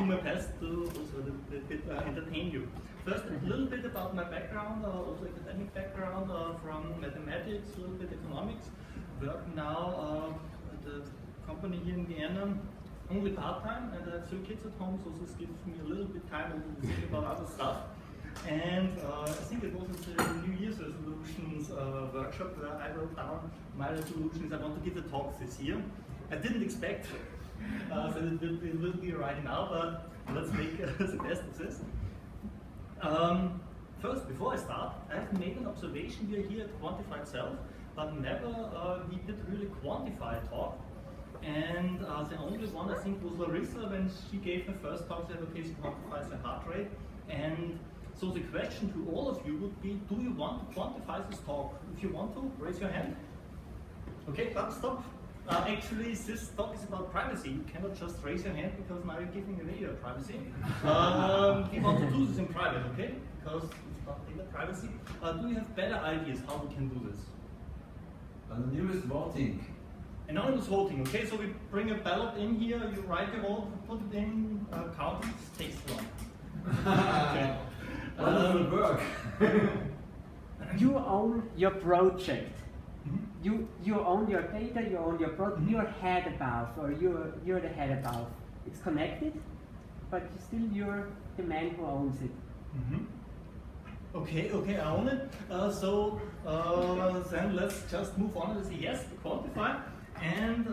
my best to also entertain you. First, a little bit about my background, also academic background from mathematics, a little bit economics. Work now at a company here in Vienna, only part-time, and I have 3 kids at home, so this gives me a little bit time to think about other stuff. And I think it was a New Year's resolutions workshop where I wrote down my resolutions. I want to give a talk this year. I didn't expect that it will be right now, but let's make the best of this. First, before I start, I have made an observation here at Quantified Self, but never we did really quantify talk. And the only one I think was Larissa when she gave her first talk. Said, okay, she quantifies the heart rate. And so the question to all of you would be: do you want to quantify this talk? If you want to, raise your hand. Okay, but stop. Actually, this talk is about privacy. You cannot just raise your hand because now you're giving away your privacy. We want to do this in private, okay? Because it's about data privacy. Do you have better ideas how we can do this? Anonymous voting. Anonymous voting, okay? So we bring a ballot in here, you write your vote, put it in, count it, takes long. Okay. Work. You own your project. You own your data, you own your product, you're head above, or you're the head above. It's connected, but still you're the man who owns it. Okay, I own it. Then let's just move on and say yes, quantify. And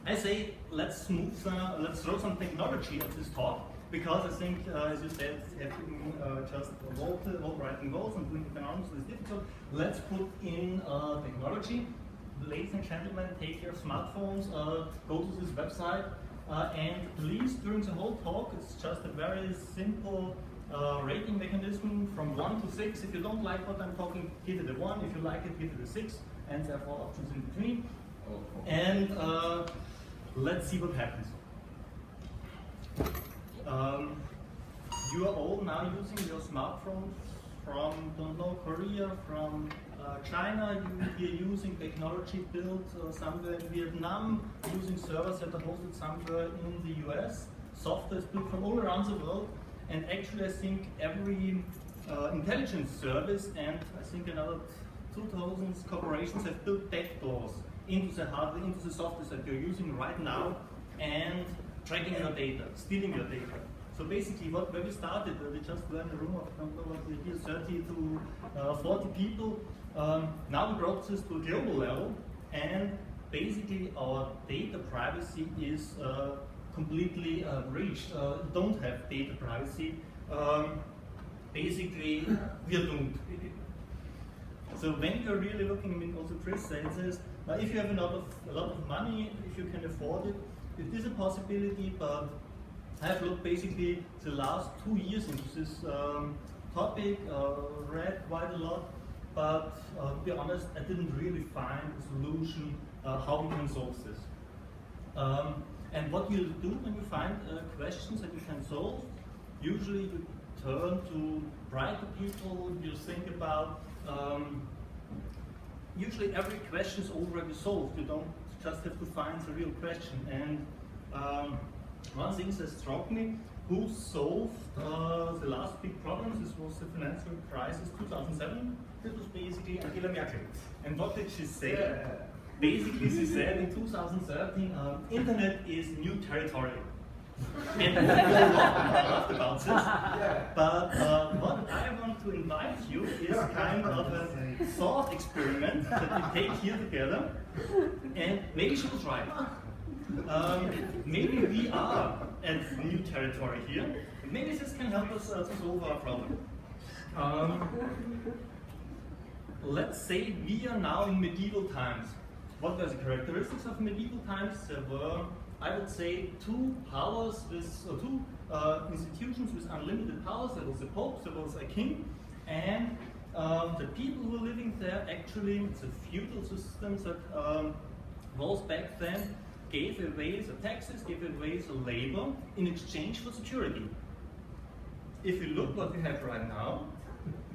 I say let's throw some technology at this talk, because I think, as you said, having just writing votes and doing it anonymously is difficult. Let's put in technology. Ladies and gentlemen, take your smartphones, go to this website, and please, during the whole talk, it's just a very simple rating mechanism from 1 to 6. If you don't like what I'm talking, give it a 1. If you like it, give it a 6, and there are 4 options in between. And let's see what happens. You are all now using your smartphones from, don't know, Korea, from China. You're using technology built somewhere in Vietnam, using servers that are hosted somewhere in the US. Software is built from all around the world. And actually, I think every intelligence service and I think another 2,000 corporations have built backdoors into the hardware, into the software that you're using right now, and tracking your data, stealing your data. So basically, where we started, we just were in a room of, I don't know what we here, 30 to 40 people. Now we brought this to a global level, and basically our data privacy is completely breached. Don't have data privacy. Basically, we are doomed. So when you're really looking, I mean, also Chris said this, if you have a lot of money, if you can afford it, it is a possibility, but I have looked basically the last 2 years into this topic, read quite a lot, but to be honest, I didn't really find a solution how we can solve this. And what you do when you find questions that you can solve, usually you turn to brighter people, you think about, usually every question is already solved. You don't just have to find the real question. And one thing that struck me, who solved the last big problems? This was the financial crisis 2007. This was basically Angela Merkel. And what did she say? Basically, she said in 2013, internet is new territory. And we all laughed about this. But what I want to invite you is kind of a thought experiment that we take here together. And maybe she was right. Maybe we are at new territory here. Maybe this can help us to solve our problem. Let's say we are now in medieval times. What were the characteristics of medieval times? There were, I would say, two institutions with unlimited powers. There was the Pope, there was a king, and the people who were living there, actually, the feudal systems that was back then, gave away the taxes, gave away the labor in exchange for security. If you look what we have right now,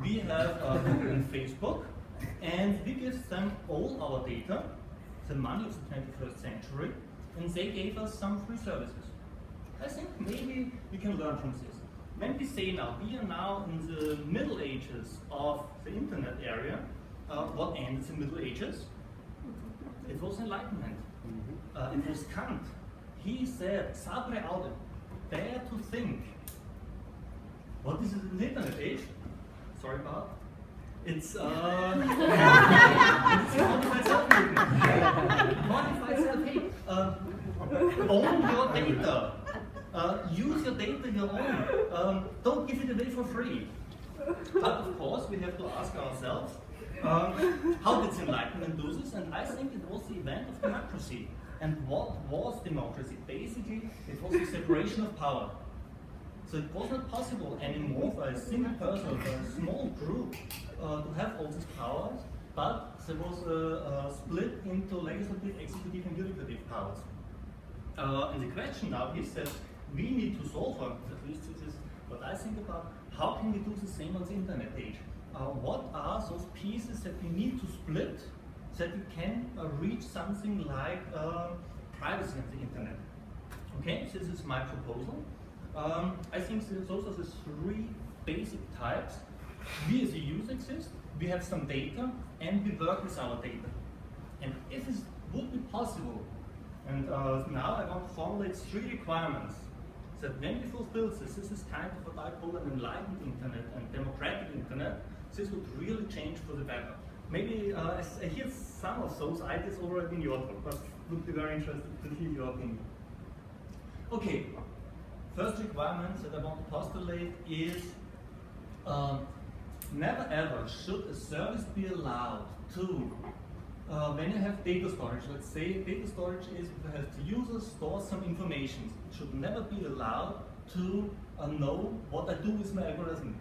we have Google and Facebook, and we give them all our data, the money of the 21st century, and they gave us some free services. I think maybe we can learn from this. When we say now, we are now in the Middle Ages of the internet area, what ended the Middle Ages? It was Enlightenment. It was Kant. He said, "Sapere aude," dare to think. What is the internet age? Sorry about. It's quantified self-movement. Quantified self-hate. Own your data. Use your data your own. Don't give it away for free. But of course, we have to ask ourselves, how did the Enlightenment do this? And I think it was the event of democracy. And what was democracy? Basically, it was the separation of power. So it was not possible anymore for a single person or for a small group to have all these powers, but there was a split into legislative, executive, and judicative powers. And the question now is that we need to solve, or at least this is what I think about, how can we do the same on the internet age? What are those pieces that we need to split so that we can reach something like privacy on the internet? Okay, so this is my proposal. I think those are the three basic types. We as a user exist, we have some data, and we work with our data. And if this would be possible, and now I want to formulate three requirements, that when we fulfill this is kind of what I call an enlightened internet and democratic internet. This would really change for the better. Maybe I hear some of those ideas already in your talk, but would be very interested to hear your opinion. Okay, first requirement that I want to postulate is never ever should a service be allowed to, when you have data storage, let's say data storage is has the user store some information. It should never be allowed to know what I do with my algorithm.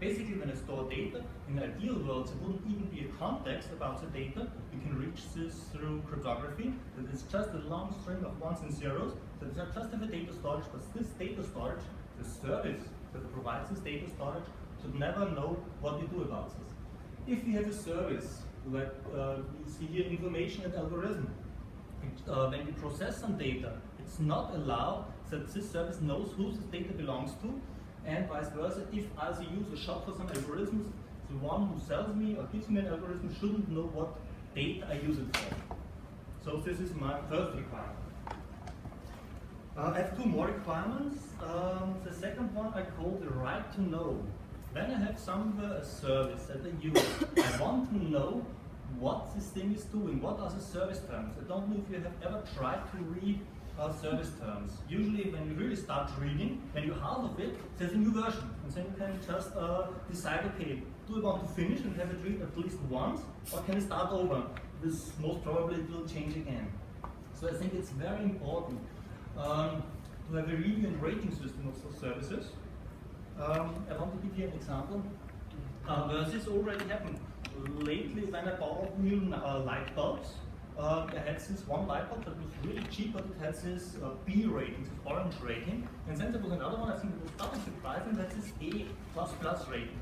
Basically, when I store data, in an ideal world, there wouldn't even be a context about the data. You can reach this through cryptography. That is just a long string of ones and zeros. So it's not just have a data storage, but this data storage, the service that provides this data storage, should never know what you do about this. If we have a service, like we see here information and algorithm, when we process some data, it's not allowed that this service knows who this data belongs to, and vice versa. If as a user shop for some algorithms, the one who sells me or gives me an algorithm shouldn't know what data I use it for. So this is my first requirement. I have two more requirements. The second one I call the right to know. When I have somewhere a service that I use, I want to know what this thing is doing, what are the service terms. I don't know if you have ever tried to read service terms. Usually when you really start reading, when you're half of it, there's a new version. And then you can just decide, okay, do I want to finish and have it read at least once, or can I start over? This most probably it will change again. So I think it's very important to have a review and rating system of those services. I want to give you an example where this already happened. Lately, when I bought new light bulbs, I had this one light bulb that was really cheap, but it had this B rating, this orange rating. And then there was another one, I think it was double surprising, that this A++ rating.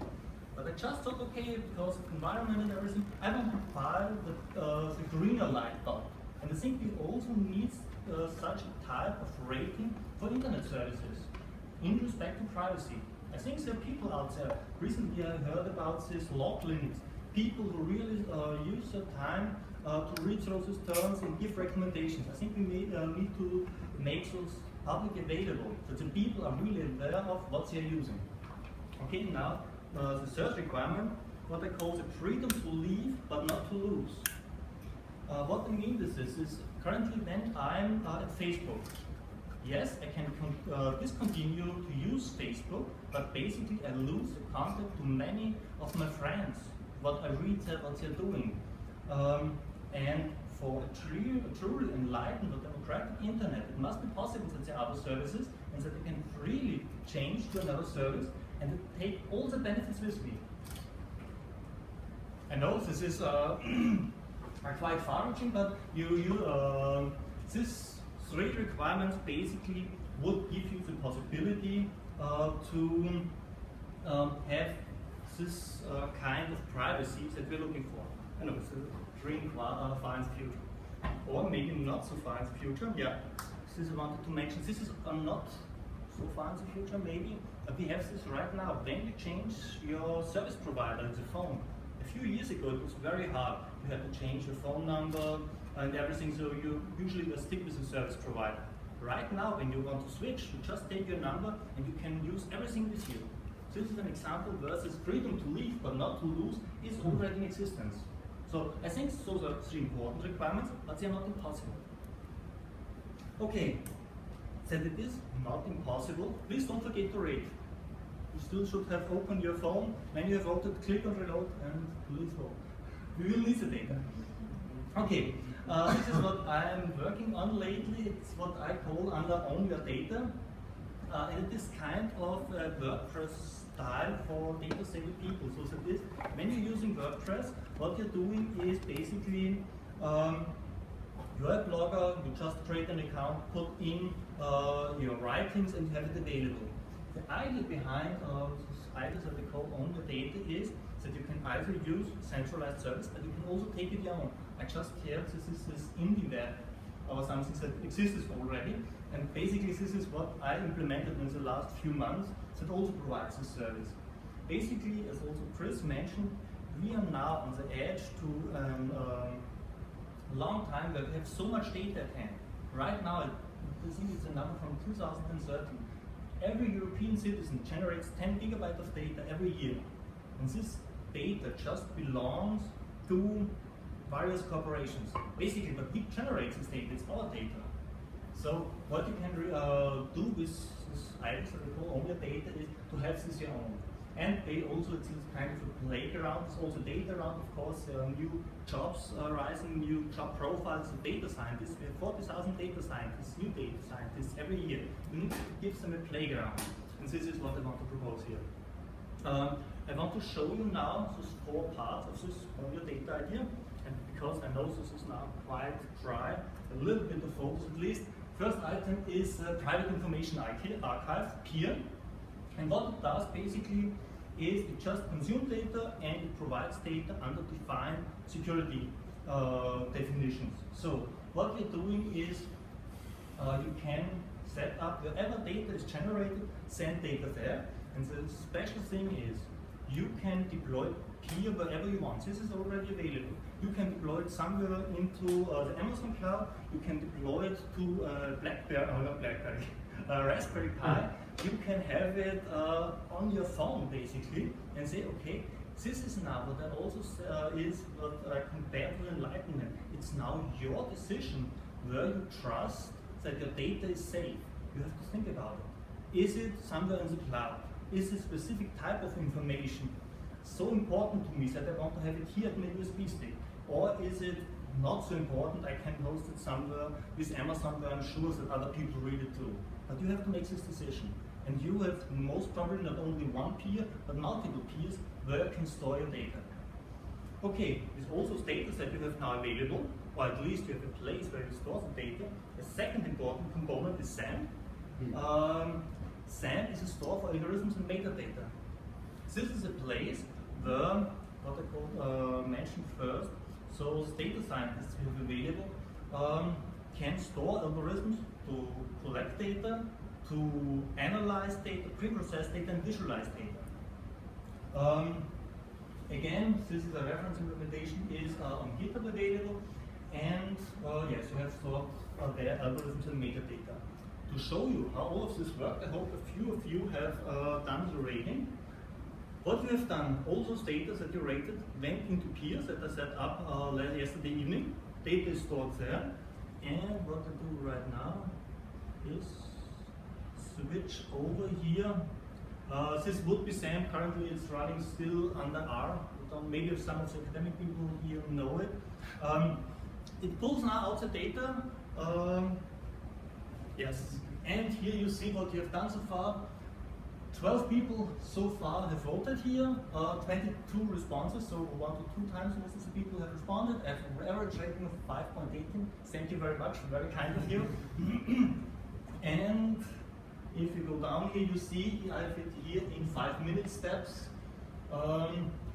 But I just thought, okay, because of the environment and everything, I want to buy the greener light bulb. And I think we also need such a type of rating for internet services in respect to privacy. I think there are people out there. Recently I heard about this log limits. People who really use their time to read through those terms and give recommendations. I think we need to make those public available, so the people are really aware of what they are using. Okay, now the third requirement, what I call the freedom to leave but not to lose. What I mean with this is, currently when I'm at Facebook, yes, I can discontinue to use Facebook, but basically I lose the contact to many of my friends, what I read there, what they're doing. And for a truly enlightened or democratic internet, it must be possible that there are other services and that I can freely change to another service and take all the benefits with me. I know this is quite far-reaching, but these three requirements basically would give you the possibility to have this kind of privacy that we're looking for. I know it's a dream finds future, or maybe not so finds future. Yeah, this is I wanted to mention. This is not so far in the future maybe. We have this right now. When you change your service provider in the phone, a few years ago it was very hard. You had to change your phone number and everything, so you usually will stick with the service provider. Right now, when you want to switch, you just take your number and you can use everything with you. This is an example versus freedom to leave but not to lose is already in existence. So I think those are three important requirements, but they are not impossible. Okay, that it is not impossible, please don't forget to rate. You still should have opened your phone. When you have voted, click on reload and please vote. We will need the data. Okay, this is what I am working on lately. It's what I call under Own Your Data. And it is kind of a WordPress style for data-savvy people. So that is, when you're using WordPress, what you're doing is basically you're a blogger, you just create an account, put in your writings and you have it available. The idea behind this idea that we call Own Your Data is that you can either use centralized service, but you can also take it your own. I just heard this is indie web or something that exists already, and basically this is what I implemented in the last few months that also provides this service. Basically, as also Chris mentioned, we are now on the edge to a long time where we have so much data at hand. Right now, I think it's a number from 2013. Every European citizen generates 10 gigabytes of data every year. And this data just belongs to various corporations. Basically, what we generate this data is our data. So what you can do with this items that we call Own Your Data is to have this your own. And they also, it's kind of a playground, it's also data around, of course, new jobs are rising, new job profiles of data scientists. We have 40,000 data scientists, new data scientists every year. We need to give them a playground. And this is what I want to propose here. I want to show you now these 4 parts of this Own Your Data idea. And because I know this is now quite dry, a little bit of focus at least. First item is Private Information Archive, PIR. And what it does basically is it just consumes data and it provides data under defined security definitions. So what we're doing is you can set up wherever data is generated, send data there. And the special thing is you can deploy PIR wherever you want. This is already available. You can deploy it somewhere into the Amazon cloud. You can deploy it to Raspberry Pi. You can have it on your phone basically and say, okay, this is now what I also is what I compare to enlightenment. It's now your decision where you trust that your data is safe. You have to think about it. Is it somewhere in the cloud? Is it a specific type of information so important to me that I want to have it here at my USB stick? Or is it not so important, I can host it somewhere with Amazon where I'm sure that other people read it too. But you have to make this decision. And you have most probably not only one peer, but multiple peers where you can store your data. Okay, with all those data that you have now available, or at least you have a place where you store the data, a second important component is SAM. SAM is a store for algorithms and metadata. This is a place where, what I call mentioned first, so data scientists who have available can store algorithms to collect data, to analyze data, pre-process data, and visualize data. Again, this is a reference implementation, is on GitHub available, and yes, you have stored their algorithms and metadata. To show you how all of this worked, I hope a few of you have done the rating. What you have done, all those data that you rated went into peers that I set up yesterday evening. Data is stored there, and what I do right now is switch over here. This would be SAM. Currently it's running still under R. Maybe some of the academic people here know it. It pulls now out the data. Yes, and here you see what you have done so far. 12 people so far have voted here, 22 responses, so 1 to 2 times most of the people have responded, at an average rating of 5.18. Thank you very much, very kind of you. And if you go down here, you see I have it here in 5-minute steps.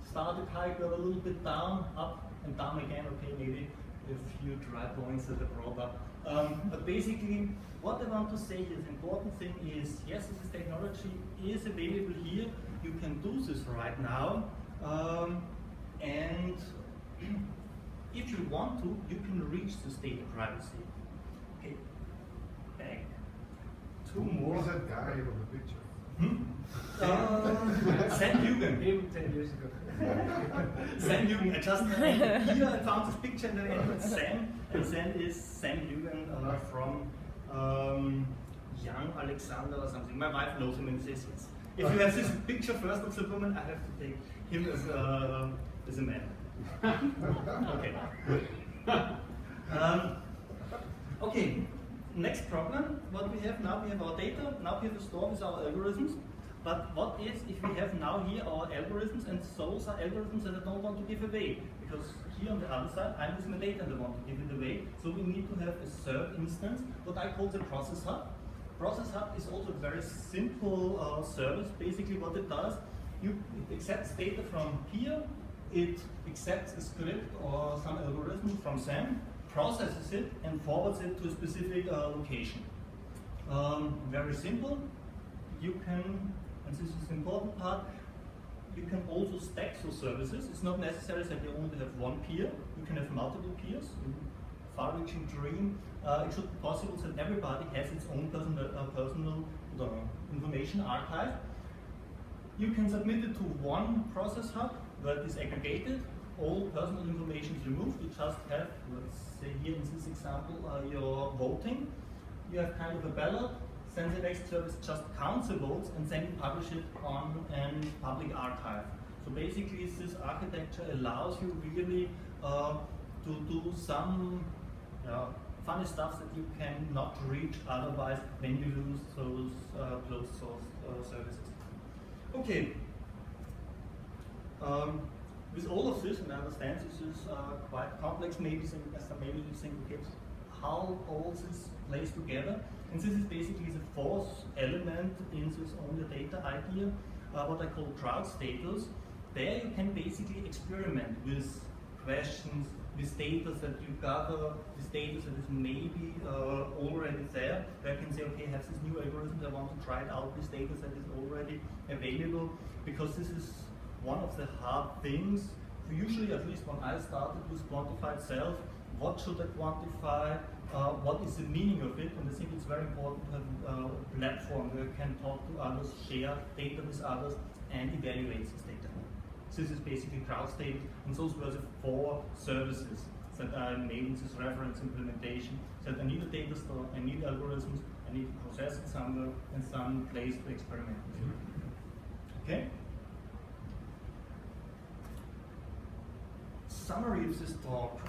Started high, got a little bit down, up and down again, okay, maybe a few dry points at the product. But basically, what I want to say is, the important thing is, yes, this technology is available here. You can do this right now. And if you want to, you can reach this data privacy. Okay, back. Two more. Who's that guy on the picture? Sam Hugen. Him 10 years ago. Sam Hugen. I just here I found this picture and then it's Sam. And Sam is Sam Hugen from Young Alexander or something. My wife knows him and says yes. If you have this picture first of the woman, I have to take him as a man. Okay. Okay. Next problem, what we have now, we have our data, now we have a store with our algorithms, but what is if we have now here our algorithms, and those are algorithms that I don't want to give away, because here on the other side, I'm with my data and I want to give it away, so we need to have a third instance, what I call the process hub. Process hub is also a very simple service. Basically what it does, it accepts data from here, it accepts a script or some algorithm from Sam, processes it and forwards it to a specific location. Very simple. You can, and this is the important part, you can also stack those services. It's not necessary that you only have one peer. You can have multiple peers. In far-reaching dream, it should be possible that everybody has its own personal information archive. You can submit it to one process hub where it is aggregated. All personal information is removed. You just have, let's say here in this example, your voting. You have kind of a ballot. Then the next service just counts the votes and then you publish it on a public archive. So basically, this architecture allows you really to do some funny stuff that you cannot reach otherwise when you use those closed source services. Okay. With all of this, and I understand this is quite complex, maybe you think, okay, how all this plays together. And this is basically the fourth element in this only data idea, what I call crowd status. There you can basically experiment with questions, with data that you gather, with data that is maybe already there. Where you can say, okay, I have this new algorithm, I want to try it out with data that is already available, because this is one of the hard things. Usually, at least when I started with quantified self, what should I quantify? What is the meaning of it? And I think it's very important to have a platform where you can talk to others, share data with others, and evaluate this data. This is basically crowd status, and those were the four services that I made in this reference implementation. That I need a data store, I need algorithms, I need to process it somewhere, and some place to experiment with it. Okay? Summary of this talk.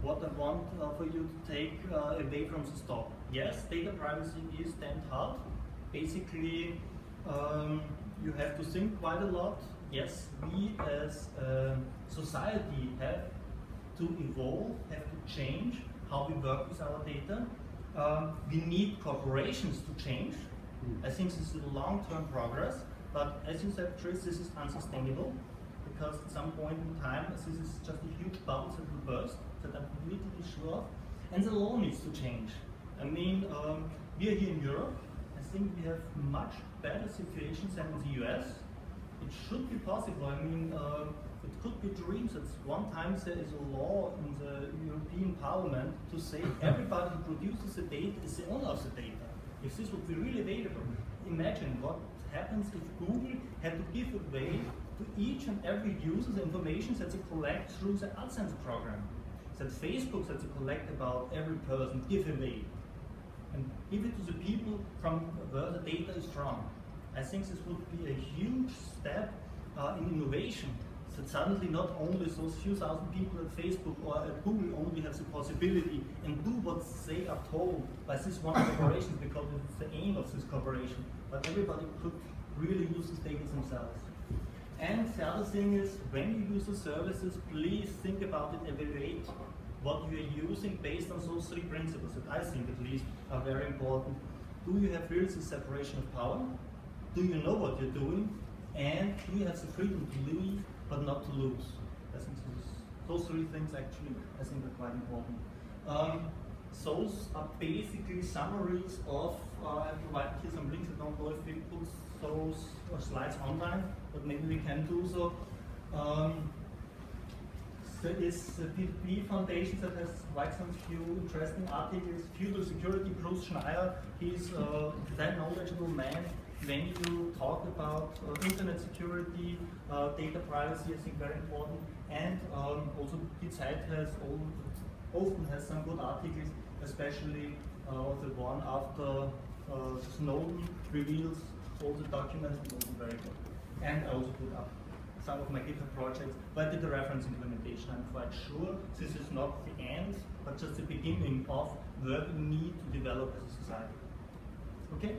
What I want for you to take away from this talk. Yes, data privacy is then hard. Basically, you have to think quite a lot. Yes, we as a society have to evolve, have to change how we work with our data. We need corporations to change. I think this is a long-term progress, but as you said, Tris, this is unsustainable, because at some point in time, this is just a huge bubble that will burst, that I'm completely sure of, and the law needs to change. I mean, we are here in Europe. I think we have much better situations than in the US. It should be possible. I mean, it could be dreams that one time there is a law in the European Parliament to say everybody who produces the data is the owner of the data. If this would be really available, imagine what happens if Google had to give away to each and every user the information that they collect through the AdSense program. That Facebook that they collect about every person give away and give it to the people from where the data is from. I think this would be a huge step in innovation. That suddenly not only those few thousand people at Facebook or at Google only have the possibility and do what they are told by this one corporation, because it's the aim of this corporation, but everybody could really use this data themselves. And the other thing is, when you use the services, please think about it, evaluate what you are using based on those three principles that I think at least are very important. Do you have really the separation of power? Do you know what you're doing? And do you have the freedom to leave but not to lose? I think this is Those three things actually I think are quite important. Those are basically summaries of, I provided here some links. I don't know if we put those slides online, but maybe we can do so. There is the P2P Foundation that has quite some few interesting articles. Feudal Security, Bruce Schneier, he's a very knowledgeable man when you talk about internet security, data privacy, I think very important. And also Die Zeit often has some good articles, especially the one after Snowden reveals all the documents, it was very good. And I also put up some of my GitHub projects, but I did the reference implementation. I'm quite sure this is not the end, but just the beginning of what we need to develop as a society. Okay?